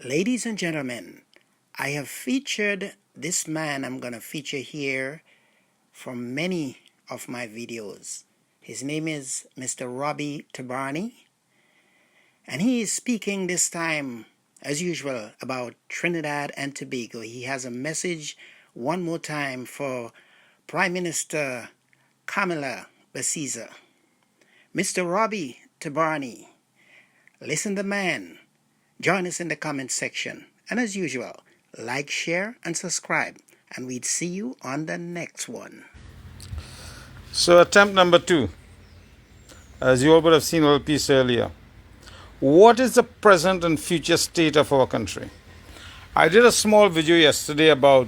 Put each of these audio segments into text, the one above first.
Ladies and gentlemen, I have featured this man I'm going to feature here from many of my videos. His name is Mr. Robby Tirbaney, and he is speaking this time, as usual, about Trinidad and Tobago. He has a message one more time for Prime Minister Kamla Persad. Mr. Robby Tirbaney, listen the man. Join us in the comment section. And as usual, like, share, and subscribe. And we'd see you on the next one. So attempt number 2. As you all would have seen a little piece earlier. What is the present and future state of our country? I did a small video yesterday about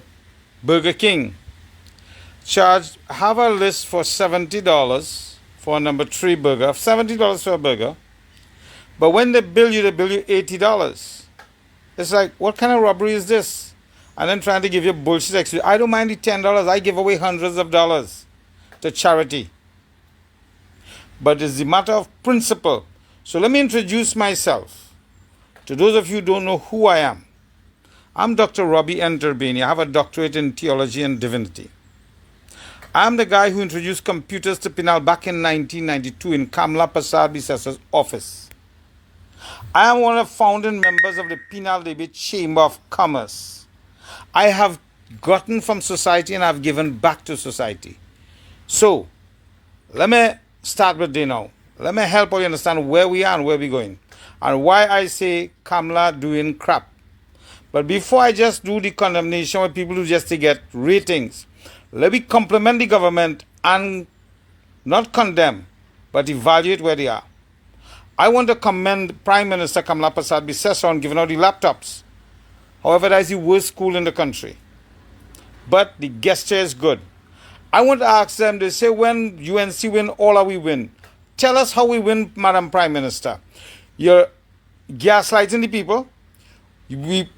Burger King. Have a list for $70 for a number 3 burger. $70 for a burger. But when they bill you $80. It's like, what kind of robbery is this? And then trying to give you bullshit excuse. I don't mind the $10. I give away hundreds of dollars to charity. But it's the matter of principle. So let me introduce myself. To those of you who don't know who I am. I'm Dr. Robby Tirbaney. I have a doctorate in theology and divinity. I'm the guy who introduced computers to Pinal back in 1992 in Kamla Persad Bissessar's office. I am one of the founding members of the Penal Debate Chamber of Commerce. I have gotten from society and I have given back to society. So, let me start with this now. Let me help you understand where we are and where we're going. And why I say Kamla doing crap. But before I just do the condemnation with people who just to get ratings, let me compliment the government and not condemn, but evaluate where they are. I want to commend Prime Minister Kamla Persad Bissessar on giving out the laptops. However, that is the worst school in the country. But the gesture is good. I want to ask them, they say when UNC win, all are we win. Tell us how we win, Madam Prime Minister. You're gaslighting the people.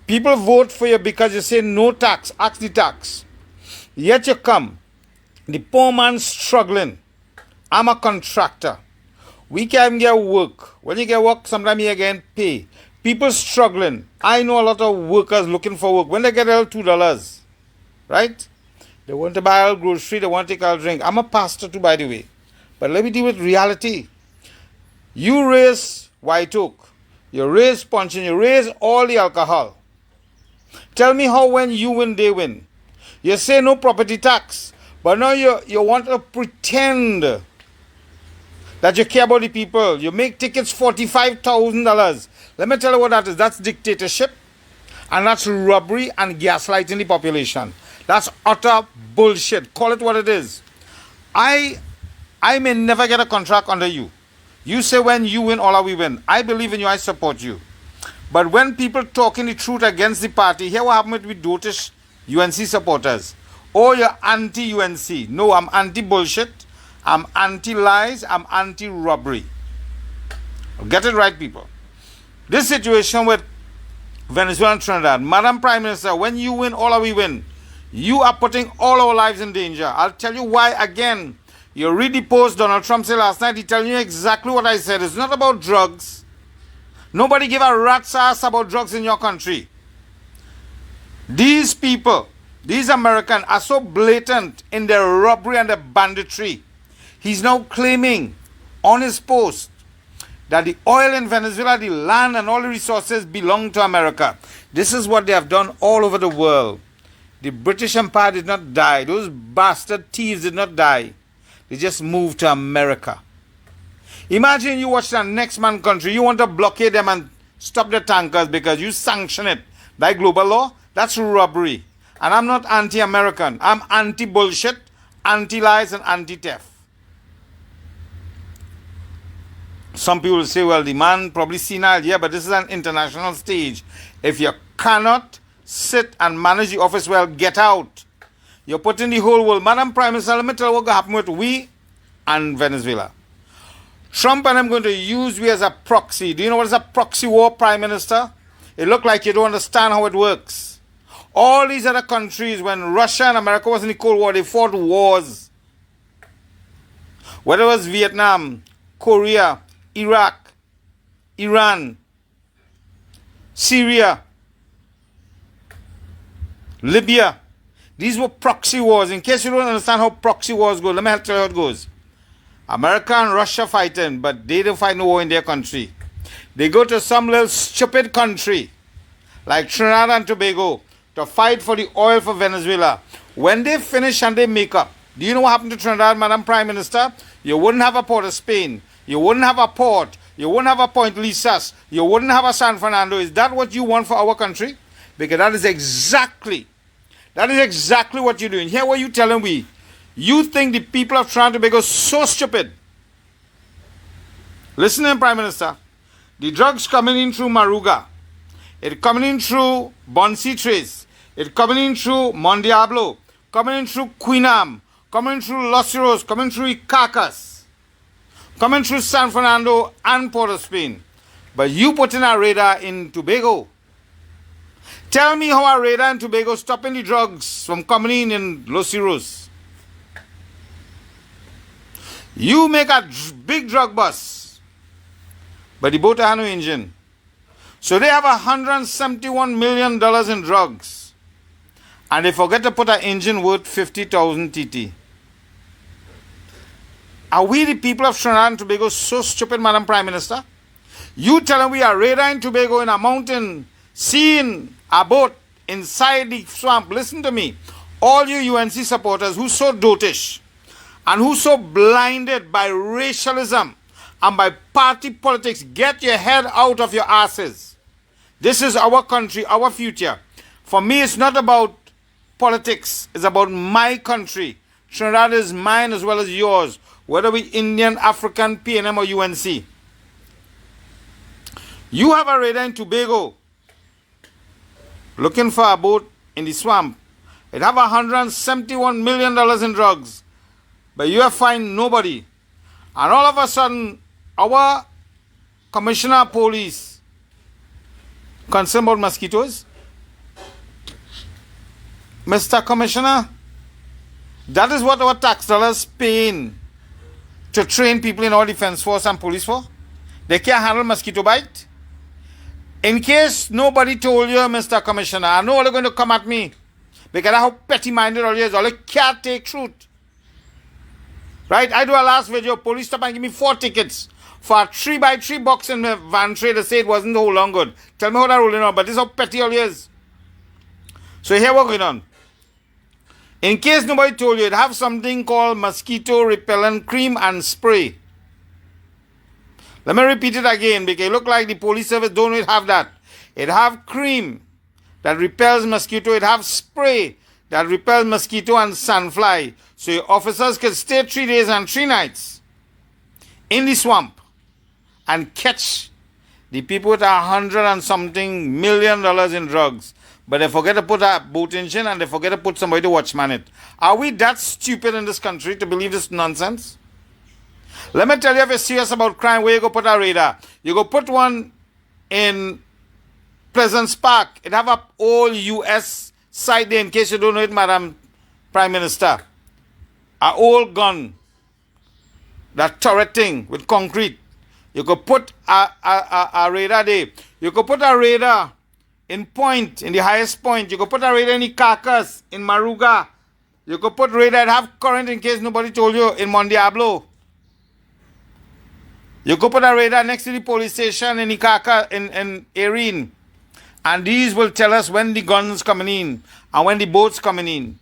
People vote for you because you say no tax, ask the tax. Yet you come. The poor man's struggling. I'm a contractor. We can't get work. When you get work, sometimes you get pay. People struggling. I know a lot of workers looking for work. When they get $2, right? They want to buy a grocery, they want to take a drink. I'm a pastor too, by the way. But let me deal with reality. You raise white oak. You raise punch and you raise all the alcohol. Tell me how when you win, they win. You say no property tax. But now you want to pretend that you care about the people. You make tickets $45,000. Let me tell you what that is. That's dictatorship. And that's robbery and gaslighting the population. That's utter bullshit. Call it what it is. I may never get a contract under you. You say when you win, all are we win. I believe in you. I support you. But when people talking the truth against the party, here what happened with dotish UNC supporters. Oh, you're anti-UNC. No, I'm anti-bullshit. I'm anti-lies, I'm anti-robbery. Get it right, people. This situation with Venezuela and Trinidad, Madam Prime Minister, when you win, all are we win. You are putting all our lives in danger. I'll tell you why again. You read the post Donald Trump said last night, he telling you exactly what I said. It's not about drugs. Nobody give a rat's ass about drugs in your country. These people, these Americans are so blatant in their robbery and their banditry. He's now claiming on his post that the oil in Venezuela, the land and all the resources belong to America. This is what they have done all over the world. The British Empire did not die. Those bastard thieves did not die. They just moved to America. Imagine you watch the next man country. You want to blockade them and stop the tankers because you sanction it by global law. That's robbery. And I'm not anti-American. I'm anti-bullshit, anti-lies and anti-theft. Some people will say, well, the man probably senile. Yeah, but this is an international stage. If you cannot sit and manage the office well, get out. You're putting the whole world. Madam Prime Minister, let me tell you what's going to happen with we and Venezuela. Trump and I'm going to use we as a proxy. Do you know what is a proxy war, Prime Minister? It looks like you don't understand how it works. All these other countries, when Russia and America was in the Cold War, they fought wars. Whether it was Vietnam, Korea, Iraq, Iran, Syria, Libya. These were proxy wars. In case you don't understand how proxy wars go, let me tell you how it goes. America and Russia fighting, but they don't fight no war in their country. They go to some little stupid country like Trinidad and Tobago to fight for the oil for Venezuela. When they finish and they make up, do you know what happened to Trinidad, Madam Prime Minister? You wouldn't have a Port of Spain. You wouldn't have a port. You wouldn't have a Point Lisas. You wouldn't have a San Fernando. Is that what you want for our country? Because that is exactly what you're doing. Here what you telling me. You think the people of Trinidad and Tobago are so stupid. Listen in, Prime Minister. The drugs coming in through Maruga. It's coming in through Bonsi Trace. It's coming in through Mondiablo. Coming in through Queenam. Coming through Los Heroes. Coming through Icacas. Coming through San Fernando and Port of Spain. But you put in a radar in Tobago. Tell me how a radar in Tobago stopping the drugs from coming in Los Heroes. You make a big drug bus, but the boat has no engine. So they have $171 million in drugs. And they forget to put an engine worth 50,000 TT. Are we the people of Trinidad and Tobago so stupid, Madam Prime Minister? You tell them we are radar in Tobago in a mountain, seeing a boat inside the swamp. Listen to me. All you UNC supporters who so dotish and who so blinded by racialism and by party politics, get your head out of your asses. This is our country, our future. For me, it's not about politics. It's about my country. Trinidad is mine as well as yours, whether we Indian, African, PNM or UNC. You have a radar in Tobago looking for a boat in the swamp. It have $171 million in drugs, but you have find nobody. And all of a sudden, our commissioner of police concerned about mosquitoes. Mr. Commissioner, that is what our tax dollars paying to train people in our defense force and police for. They can't handle mosquito bite. In case nobody told you, Mr. Commissioner, I know all you're going to come at me because of how petty-minded all you is. All you can't take truth. Right? I do a last video. Police stop and give me 4 tickets for a 3x3 box in my van tray. They say it wasn't the whole long good. Tell me how that rolling on. But this is how petty all you is. So here what's going on. In case nobody told you, it have something called mosquito repellent cream and spray. Let me repeat it again because it look like the police service don't have that. It have cream that repels mosquito. It have spray that repels mosquito and sandfly. So your officers can stay 3 days and 3 nights in the swamp and catch the people with $100 and something million in drugs. But they forget to put a boat engine and they forget to put somebody to watchman it. Are we that stupid in this country to believe this nonsense? Let me tell you, if you're serious about crime, where you go put a radar. You go put one in Pleasant Park. It have a old US site there, in case you don't know it, Madam Prime Minister. A old gun. That turret thing with concrete. You could put a radar there. You could put a radar in Point, in the highest point. You could put a radar in Icacas, in Maruga. You could put radar that have current, in case nobody told you, in Mondiablo. You could put a radar next to the police station in Icaca, in Erin. And these will tell us when the guns coming in and when the boats coming in.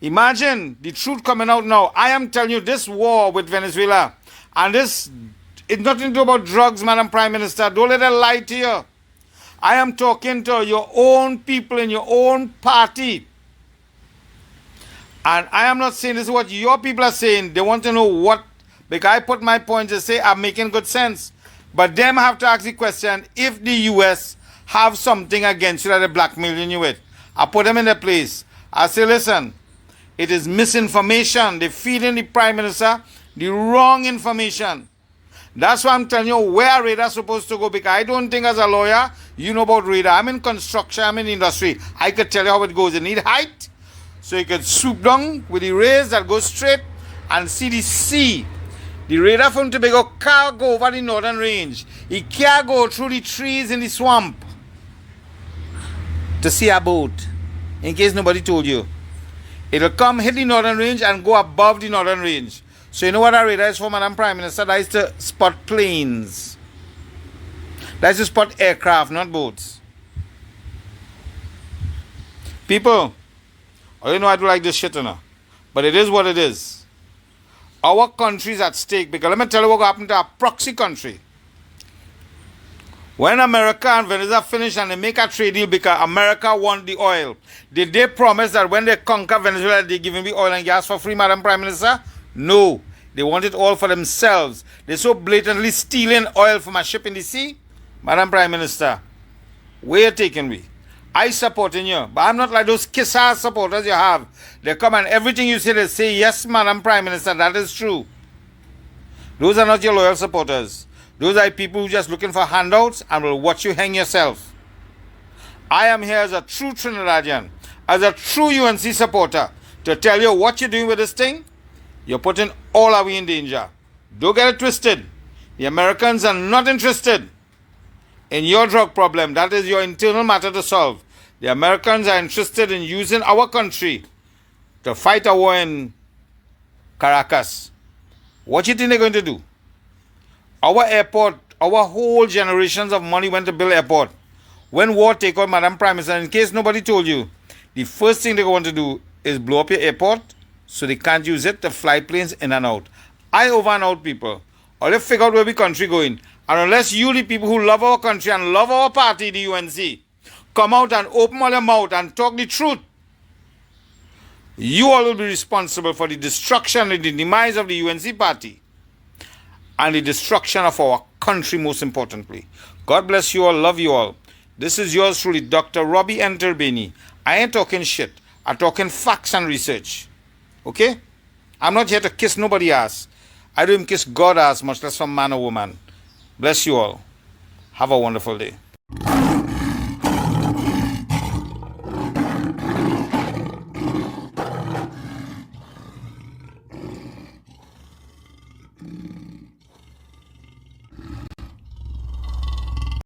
Imagine the truth coming out now. I am telling you, this war with Venezuela, and this, it's nothing to do about drugs, Madam Prime Minister. Don't let them lie to you. I am talking to your own people in your own party. And I am not saying this is what your people are saying. They want to know what, because I put my points to say I'm making good sense. But them have to ask the question, if the US have something against you that they're blackmailing you with, I put them in their place. I say, listen, it is misinformation. They're feeding the Prime Minister the wrong information. That's why I'm telling you where radar is supposed to go, because I don't think as a lawyer, you know about radar. I'm in construction, I'm in industry. I could tell you how it goes. You need height, so you can swoop down with the rays that go straight and see the sea. The radar from Tobago can't go over the northern range. It can't go through the trees in the swamp to see a boat. In case nobody told you. It'll come, hit the northern range, and go above the northern range. So you know what our radar is for, Madam Prime Minister? That is to spot planes. That is to spot aircraft, not boats. People, you know I do like this shit, you know. But it is what it is. Our country is at stake, because let me tell you what happened to our proxy country. When America and Venezuela finish and they make a trade deal because America want the oil, did they promise that when they conquer Venezuela, they give them the oil and gas for free, Madam Prime Minister? No. They want it all for themselves. They're so blatantly stealing oil from a ship in the sea. Madam Prime Minister, where you taking me? I supporting you, but I'm not like those kiss-ass supporters you have. They come and everything you say, they say, yes, Madam Prime Minister, that is true. Those are not your loyal supporters. Those are people who are just looking for handouts and will watch you hang yourself. I am here as a true Trinidadian, as a true UNC supporter, to tell you what you're doing with this thing. You're putting all our way in danger. Don't get it twisted. The Americans are not interested in your drug problem. That is your internal matter to solve. The Americans are interested in using our country to fight a war in Caracas. What do you think they're going to do? Our airport, our whole generations of money went to build airport. When war take out, Madam Prime Minister, in case nobody told you, the first thing they're going to do is blow up your airport so they can't use it to fly planes in and out. I over and out, people. Or they figure out where the country going. And unless you, the people who love our country and love our party, the UNC, come out and open all your mouth and talk the truth, you all will be responsible for the destruction and the demise of the UNC party. And the destruction of our country, most importantly. God bless you all. Love you all. This is yours truly, Dr. Robby Tirbaney. I ain't talking shit. I'm talking facts and research. Okay? I'm not here to kiss nobody's ass. I don't even kiss God's ass, much less some man or woman. Bless you all. Have a wonderful day.